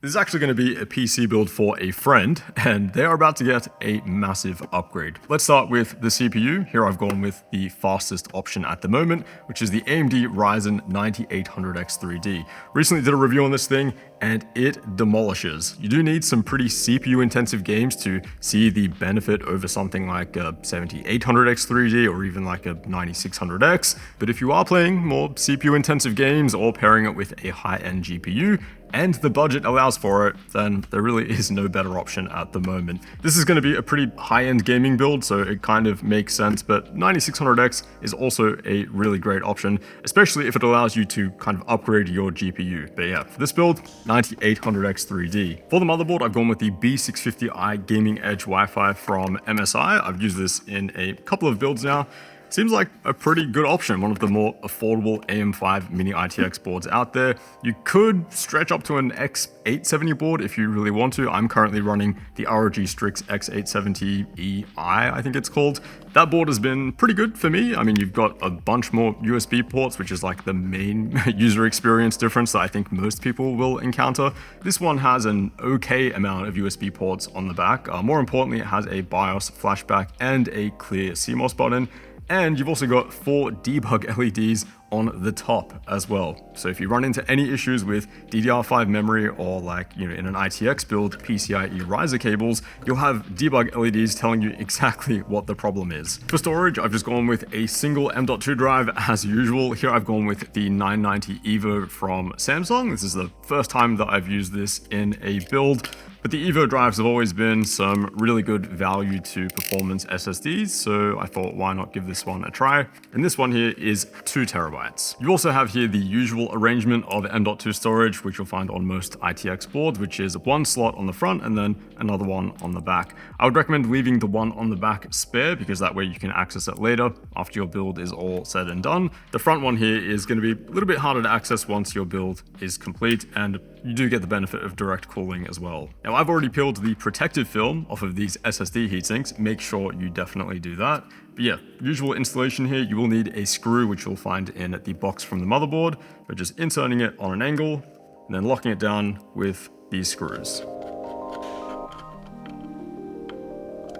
This is actually going to be a PC build for a friend, and they are about to get a massive upgrade. Let's start with the CPU. Here I've gone with the fastest option at the moment, which is the AMD Ryzen 9800X 3D. Recently did a review on this thing, and it demolishes. You do need some pretty CPU intensive games to see the benefit over something like a 7800X 3D or even like a 9600X. But if you are playing more CPU intensive games or pairing it with a high-end GPU, and the budget allows for it, then there really is no better option at the moment. This is going to be a pretty high-end gaming build, so it kind of makes sense, but 9600X is also a really great option, especially if it allows you to kind of upgrade your GPU. But yeah, for this build, 9800X 3D. For the motherboard, I've gone with the B650i Gaming Edge Wi-Fi from MSI. I've used this in a couple of builds now. Seems like a pretty good option, one of the more affordable AM5 mini ITX boards out there. You could stretch up to an X870 board if you really want to. I'm currently running the ROG Strix X870EI, I think it's called. That board has been pretty good for me. I mean, you've got a bunch more USB ports, which is like the main user experience difference that I think most people will encounter. This one has an okay amount of USB ports on the back. More importantly, it has a BIOS flashback and a clear CMOS button. And you've also got 4 debug LEDs on the top as well. So if you run into any issues with DDR5 memory or like, in an ITX build, PCIe riser cables, you'll have debug LEDs telling you exactly what the problem is. For storage, I've just gone with a single M.2 drive as usual. Here I've gone with the 990 EVO from Samsung. This is the first time that I've used this in a build. But the EVO drives have always been some really good value to performance SSDs, so I thought why not give this one a try. And this one here is 2 terabytes. You also have here the usual arrangement of M.2 storage, which you'll find on most ITX boards, which is 1 slot on the front and then another one on the back. I would recommend leaving the one on the back spare because that way you can access it later after your build is all said and done. The front one here is going to be a little bit harder to access once your build is complete, and you do get the benefit of direct cooling as well. Now, I've already peeled the protective film off of these SSD heatsinks. Make sure you definitely do that. But yeah, usual installation here, you will need a screw, which you'll find in the box from the motherboard, but just inserting it on an angle and then locking it down with these screws.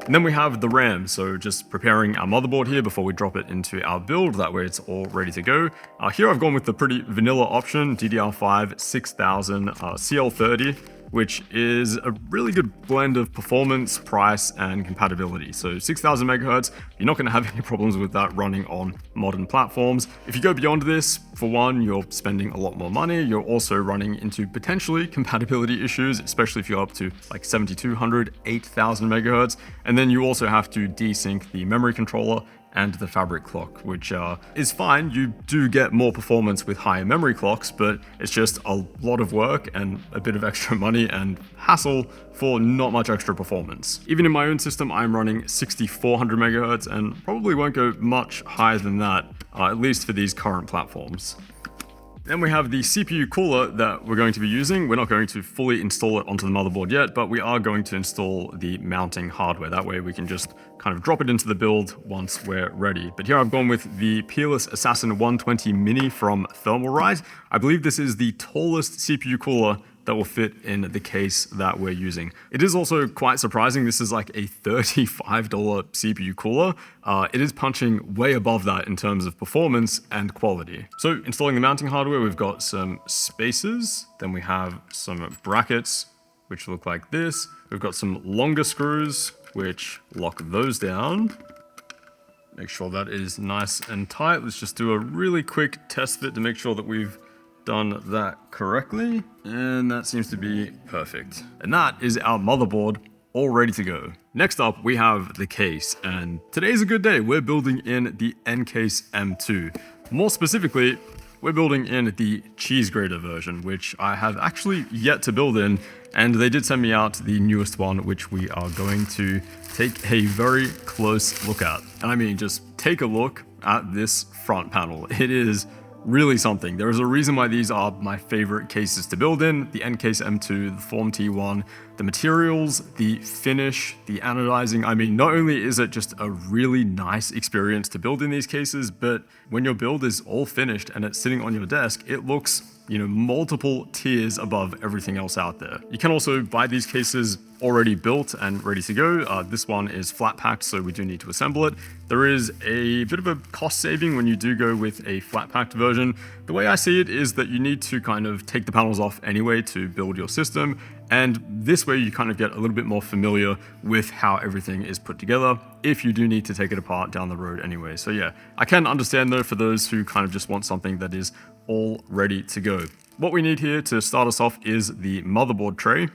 And then we have the RAM, so just preparing our motherboard here before we drop it into our build, that way it's all ready to go. Here I've gone with the pretty vanilla option, DDR5 6000 CL30, which is a really good blend of performance, price, and compatibility. So 6000 megahertz, you're not going to have any problems with that running on modern platforms. If you go beyond this, for one, you're spending a lot more money. You're also running into potentially compatibility issues, especially if you're up to like 7200, 8000 megahertz. And then you also have to desync the memory controller and the fabric clock, which is fine. You do get more performance with higher memory clocks, but it's just a lot of work and a bit of extra money and hassle for not much extra performance. Even in my own system, I'm running 6400 megahertz and probably won't go much higher than that, at least for these current platforms. Then we have the CPU cooler that we're going to be using. We're not going to fully install it onto the motherboard yet, but we are going to install the mounting hardware. That way we can just kind of drop it into the build once we're ready. But here I've gone with the Peerless Assassin 120 Mini from Thermalright. I believe this is the tallest CPU cooler that will fit in the case that we're using. It is also quite surprising. This is like a $35 CPU cooler. It is punching way above that in terms of performance and quality. So installing the mounting hardware, we've got some spacers, then we have some brackets, which look like this. We've got some longer screws, which lock those down. Make sure that is nice and tight. Let's just do a really quick test fit to make sure that we've done that correctly, and that seems to be perfect. And that is our motherboard all ready to go. Next up, we have the case, and today's a good day. We're building in the Ncase M2. More specifically, we're building in the cheese grater version, which I have actually yet to build in, and they did send me out the newest one, which we are going to take a very close look at. And I mean, just take a look at this front panel. It is really something. There is a reason why these are my favorite cases to build in. The Ncase M2, the Form T1, the materials, the finish, the anodizing. I mean, not only is it just a really nice experience to build in these cases, but when your build is all finished and it's sitting on your desk, it looks, multiple tiers above everything else out there. You can also buy these cases already built and ready to go. This one is flat packed, so we do need to assemble it. There is a bit of a cost saving when you do go with a flat packed version. The way I see it is that you need to kind of take the panels off anyway to build your system. And this way you kind of get a little bit more familiar with how everything is put together if you do need to take it apart down the road anyway. So yeah, I can understand though for those who kind of just want something that is all ready to go. What we need here to start us off is the motherboard tray,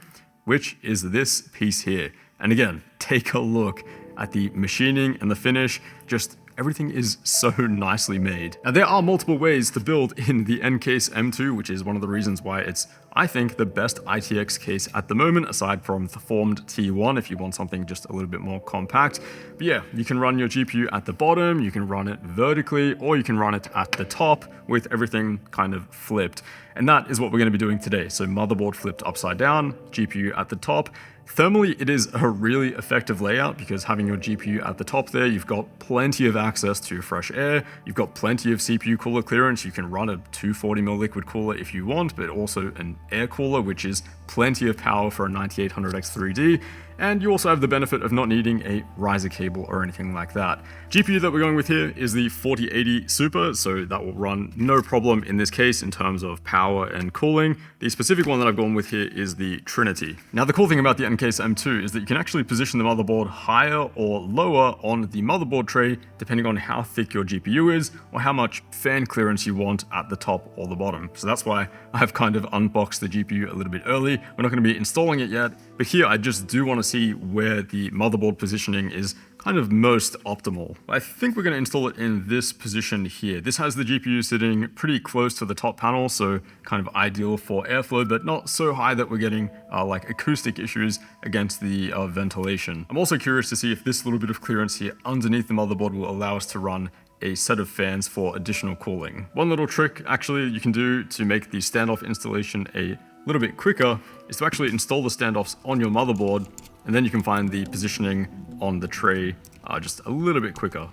which is this piece here. And again, take a look at the machining and the finish. Just everything is so nicely made. Now there are multiple ways to build in the Ncase M2, which is one of the reasons why it's, I think, the best ITX case at the moment, aside from the formed T1 if you want something just a little bit more compact. But yeah, you can run your GPU at the bottom, you can run it vertically, or you can run it at the top with everything kind of flipped. And that is what we're going to be doing today. So motherboard flipped upside down, GPU at the top. Thermally, it is a really effective layout because having your GPU at the top there, you've got plenty of access to fresh air, you've got plenty of CPU cooler clearance, you can run a 240mm liquid cooler if you want, but also an air cooler, which is plenty of power for a 9800X3D, and you also have the benefit of not needing a riser cable or anything like that. GPU that we're going with here is the 4080 Super, so that will run no problem in this case in terms of power and cooling. The specific one that I've gone with here is the Trinity. Now the cool thing about the Ncase M2 is that you can actually position the motherboard higher or lower on the motherboard tray depending on how thick your GPU is or how much fan clearance you want at the top or the bottom. So that's why I've kind of unboxed the GPU a little bit early. We're not going to be installing it yet, but here I just do want to see where the motherboard positioning is kind of most optimal. I think we're going to install it in this position here. This has the GPU sitting pretty close to the top panel, so kind of ideal for airflow, but not so high that we're getting like acoustic issues against the ventilation. I'm also curious to see if this little bit of clearance here underneath the motherboard will allow us to run a set of fans for additional cooling. One little trick actually you can do to make the standoff installation a little bit quicker is to actually install the standoffs on your motherboard, and then you can find the positioning on the tray just a little bit quicker.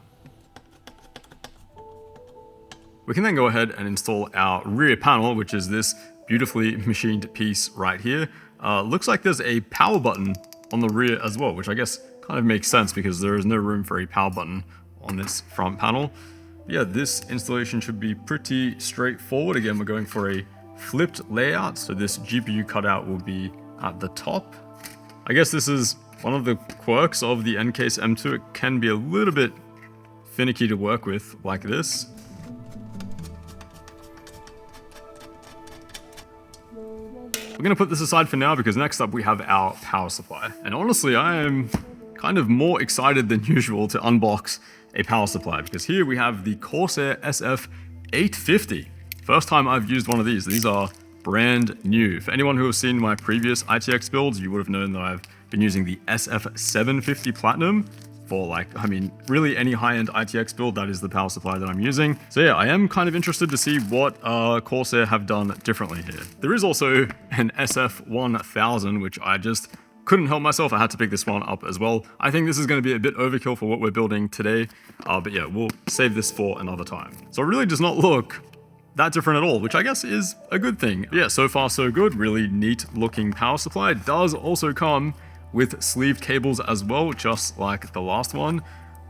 We can then go ahead and install our rear panel, which is this beautifully machined piece right here. Looks like there's a power button on the rear as well, which I guess kind of makes sense because there is no room for a power button on this front panel. But yeah, this installation should be pretty straightforward. Again, we're going for a flipped layout, so this GPU cutout will be at the top. I guess this is one of the quirks of the Ncase M2. It can be a little bit finicky to work with like this. We're going to put this aside for now because next up we have our power supply. And honestly, I am kind of more excited than usual to unbox a power supply because here we have the Corsair SF850. First time I've used one of these. These are brand new. For anyone who has seen my previous ITX builds, you would have known that I've been using the SF750 Platinum for really any high-end ITX build. That is the power supply that I'm using. So yeah, I am kind of interested to see what Corsair have done differently here. There is also an SF1000, which I just couldn't help myself. I had to pick this one up as well. I think this is going to be a bit overkill for what we're building today. But yeah, we'll save this for another time. So it really does not look that different at all, which I guess is a good thing. But yeah, so far so good. Really neat looking power supply. It does also come with sleeved cables as well, just like the last one.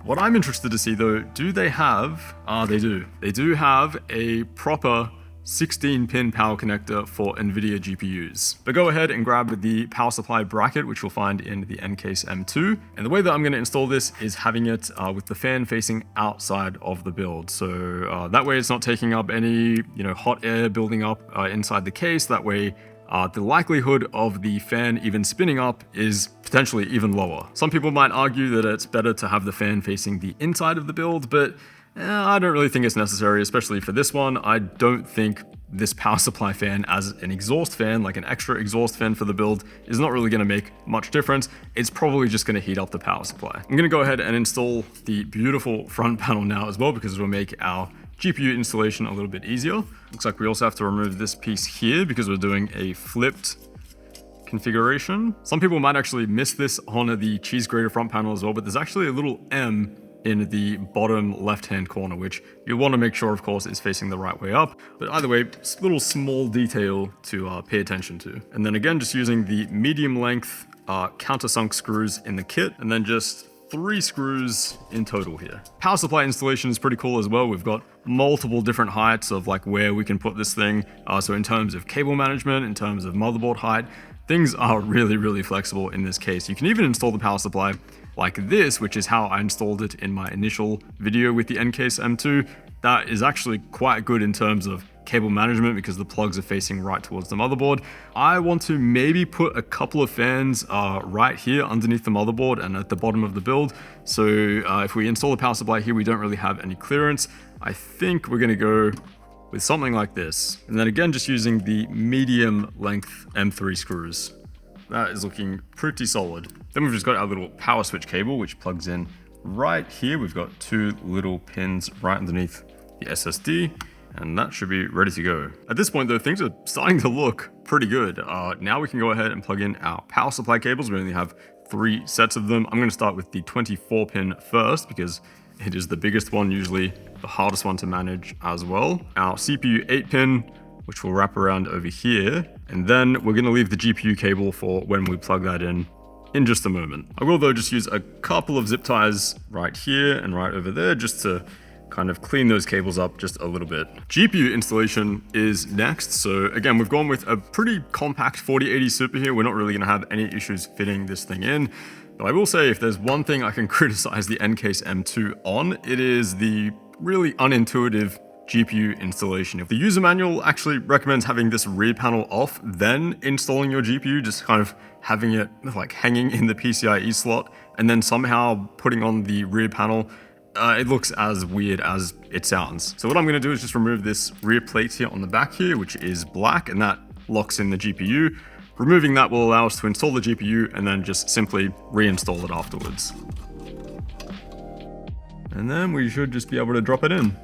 What I'm interested to see though, do they have, they do. They do have a proper 16-pin power connector for NVIDIA GPUs. But go ahead and grab the power supply bracket, which you'll find in the Ncase M2. And the way that I'm going to install this is having it with the fan facing outside of the build. So that way it's not taking up any hot air building up inside the case. That way the likelihood of the fan even spinning up is potentially even lower. Some people might argue that it's better to have the fan facing the inside of the build, but I don't really think it's necessary, especially for this one. I don't think this power supply fan as an exhaust fan, like an extra exhaust fan for the build, is not really going to make much difference. It's probably just going to heat up the power supply. I'm going to go ahead and install the beautiful front panel now as well, because it will make our GPU installation a little bit easier. Looks like we also have to remove this piece here because we're doing a flipped configuration. Some people might actually miss this on the cheese grater front panel as well, but there's actually a little M in the bottom left-hand corner, which you'll want to make sure, of course, is facing the right way up. But either way, it's a little small detail to pay attention to. And then again, just using the medium length countersunk screws in the kit, and then just 3 screws in total here. Power supply installation is pretty cool as well. We've got multiple different heights of like where we can put this thing. So in terms of cable management, in terms of motherboard height, things are really flexible in this case. You can even install the power supply like this, which is how I installed it in my initial video with the Ncase M2. That is actually quite good in terms of cable management because the plugs are facing right towards the motherboard. I want to maybe put a couple of fans right here underneath the motherboard and at the bottom of the build. So if we install the power supply here, we don't really have any clearance. I think we're gonna go with something like this. And then again, just using the medium length M3 screws. That is looking pretty solid. Then we've just got our little power switch cable, which plugs in right here. We've got 2 little pins right underneath the SSD, and that should be ready to go. At this point though, things are starting to look pretty good. Now we can go ahead and plug in our power supply cables. We only have 3 sets of them. I'm gonna start with the 24 pin first because it is the biggest one, usually the hardest one to manage as well. Our CPU 8 pin, which will wrap around over here. And then we're gonna leave the GPU cable for when we plug that in just a moment. I will though just use a couple of zip ties right here and right over there just to kind of clean those cables up just a little bit. GPU installation is next. So again, we've gone with a pretty compact 4080 Super here. We're not really gonna have any issues fitting this thing in. But I will say if there's one thing I can criticize the Ncase M2 on, it is the really unintuitive GPU installation. If the user manual actually recommends having this rear panel off, then installing your GPU, just kind of having it like hanging in the PCIe slot, and then somehow putting on the rear panel, it looks as weird as it sounds. So what I'm gonna do is just remove this rear plate here on the back here, which is black, and that locks in the GPU. Removing that will allow us to install the GPU and then just simply reinstall it afterwards. And then we should just be able to drop it in.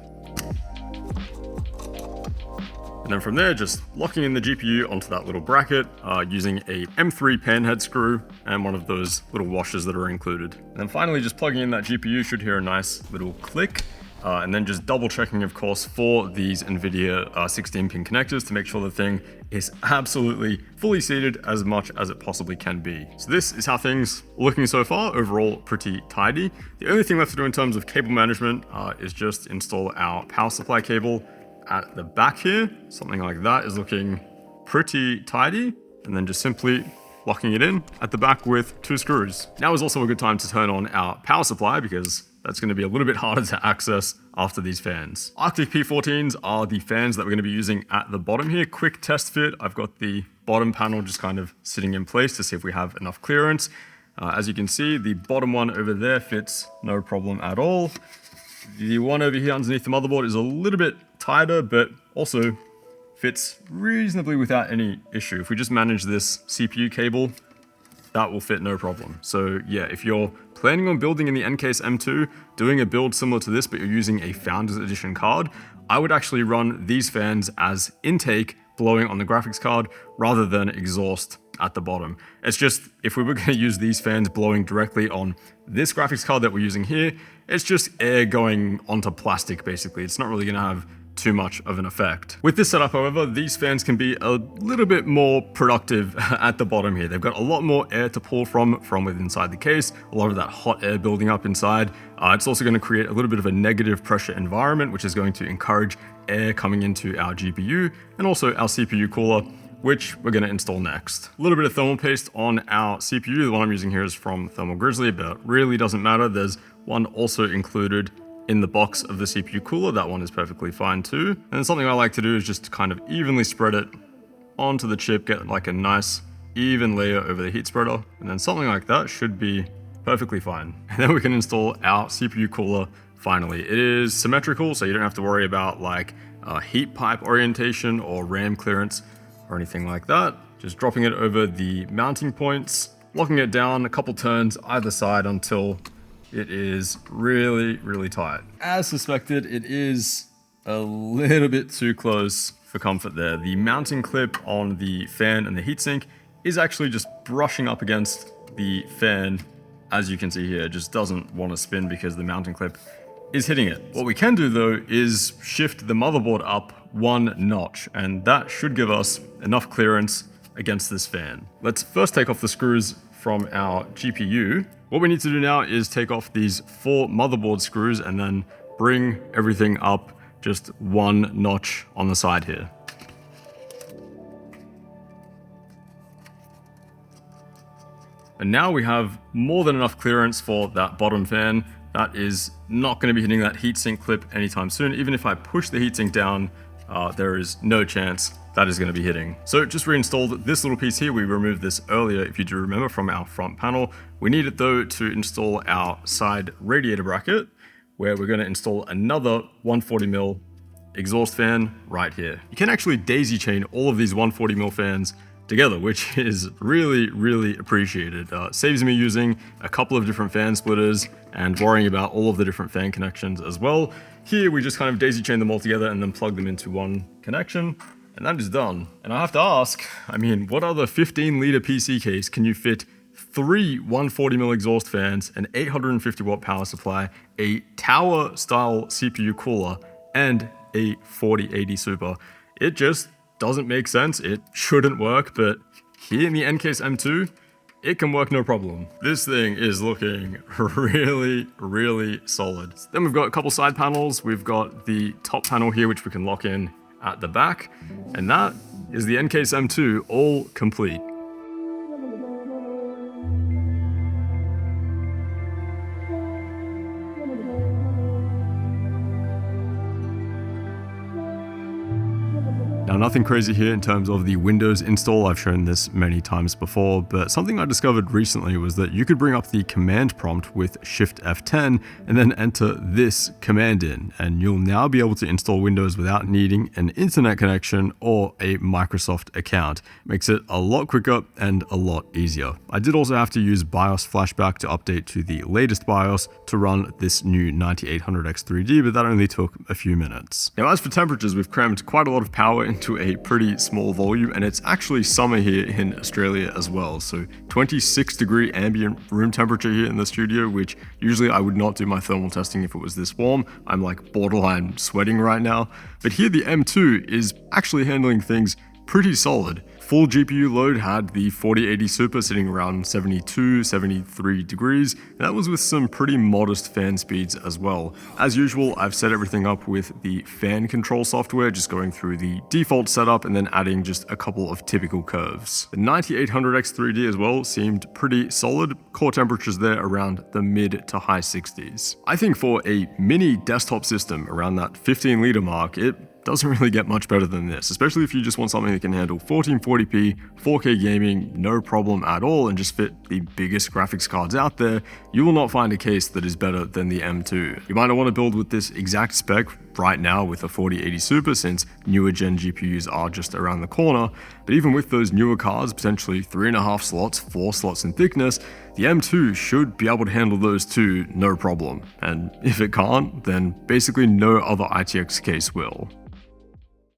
And then from there, just locking in the GPU onto that little bracket using a M3 pan head screw and one of those little washers that are included. And then finally, just plugging in that GPU should hear a nice little click. And then just double checking, of course, for these NVIDIA 16-pin connectors to make sure the thing is absolutely fully seated as much as it possibly can be. So this is how things are looking so far. Overall, pretty tidy. The only thing left to do in terms of cable management is just install our power supply cable at the back here. Something like that is looking pretty tidy. And then just simply locking it in at the back with 2 screws. Now is also a good time to turn on our power supply because that's going to be a little bit harder to access after these fans. Arctic P14s are the fans that we're going to be using at the bottom here. Quick test fit. I've got the bottom panel just kind of sitting in place to see if we have enough clearance. As you can see, the bottom one over there fits no problem at all. The one over here underneath the motherboard is a little bit tighter, but also fits reasonably without any issue. If we just manage this CPU cable, that will fit no problem. So yeah, if you're planning on building in the Ncase M2, doing a build similar to this, but you're using a Founders Edition card, I would actually run these fans as intake blowing on the graphics card rather than exhaust at the bottom. It's just, if we were going to use these fans blowing directly on this graphics card that we're using here, it's just air going onto plastic basically. It's not really going to have too much of an effect. With this setup, however, these fans can be a little bit more productive at the bottom here. They've got a lot more air to pull from within inside the case, a lot of that hot air building up inside. It's also going to create a little bit of a negative pressure environment, which is going to encourage air coming into our GPU and also our CPU cooler, which we're going to install next. A little bit of thermal paste on our CPU. The one I'm using here is from Thermal Grizzly, but really doesn't matter. There's one also included in the box of the CPU cooler. That one is perfectly fine too. And something I like to do is just to kind of evenly spread it onto the chip, get like a nice even layer over the heat spreader. And then something like that should be perfectly fine. And then we can install our CPU cooler finally. It is symmetrical, so you don't have to worry about like heat pipe orientation or RAM clearance or anything like that. Just dropping it over the mounting points, locking it down a couple turns either side until it is really, really tight. As suspected, it is a little bit too close for comfort there. The mounting clip on the fan and the heatsink is actually just brushing up against the fan. As you can see here, it just doesn't want to spin because the mounting clip is hitting it. What we can do though is shift the motherboard up one notch, and that should give us enough clearance against this fan. Let's first take off the screws from our GPU. What we need to do now is take off these 4 motherboard screws and then bring everything up just one notch on the side here. And now we have more than enough clearance for that bottom fan. That is not going to be hitting that heatsink clip anytime soon. Even if I push the heatsink down, there is no chance that is going to be hitting. So just reinstalled this little piece here. We removed this earlier, if you do remember, from our front panel. We need it though to install our side radiator bracket, where we're going to install another 140mm exhaust fan right here. You can actually daisy chain all of these 140mm fans together, which is really, really appreciated. Saves me using a couple of different fan splitters and worrying about all of the different fan connections as well. Here we just kind of daisy chain them all together and then plug them into one connection, and that is done. And I have to ask, I mean, what other 15-liter PC case can you fit 3 140mm exhaust fans, an 850 watt power supply, a tower style CPU cooler, and a 4080 Super? It just doesn't make sense. It shouldn't work, but here in the Ncase M2, it can work no problem. This thing is looking really, really solid. Then we've got a couple side panels. We've got the top panel here, which we can lock in at the back, and that is the Ncase M2 all complete. Now, nothing crazy here in terms of the Windows install. I've shown this many times before, but something I discovered recently was that you could bring up the command prompt with Shift F10 and then enter this command in, and you'll now be able to install Windows without needing an internet connection or a Microsoft account. Makes it a lot quicker and a lot easier. I did also have to use BIOS flashback to update to the latest BIOS to run this new 9800X3D, but that only took a few minutes. Now, as for temperatures, we've crammed quite a lot of power into a pretty small volume, and it's actually summer here in Australia as well. So 26-degree ambient room temperature here in the studio, which usually I would not do my thermal testing if it was this warm. I'm like borderline sweating right now. But here the M2 is actually handling things pretty solid. Full GPU load had the 4080 Super sitting around 72, 73 degrees, and that was with some pretty modest fan speeds as well. As usual, I've set everything up with the fan control software, just going through the default setup and then adding just a couple of typical curves. The 9800X3D as well seemed pretty solid, core temperatures there around the mid to high 60s. I think for a mini desktop system around that 15-liter mark, it doesn't really get much better than this, especially if you just want something that can handle 1440p, 4K gaming, no problem at all, and just fit the biggest graphics cards out there. You will not find a case that is better than the M2. You might not want to build with this exact spec right now with a 4080 Super, since newer gen GPUs are just around the corner, but even with those newer cards, potentially 3.5 slots, 4 slots in thickness, the M2 should be able to handle those too, no problem. And if it can't, then basically no other ITX case will.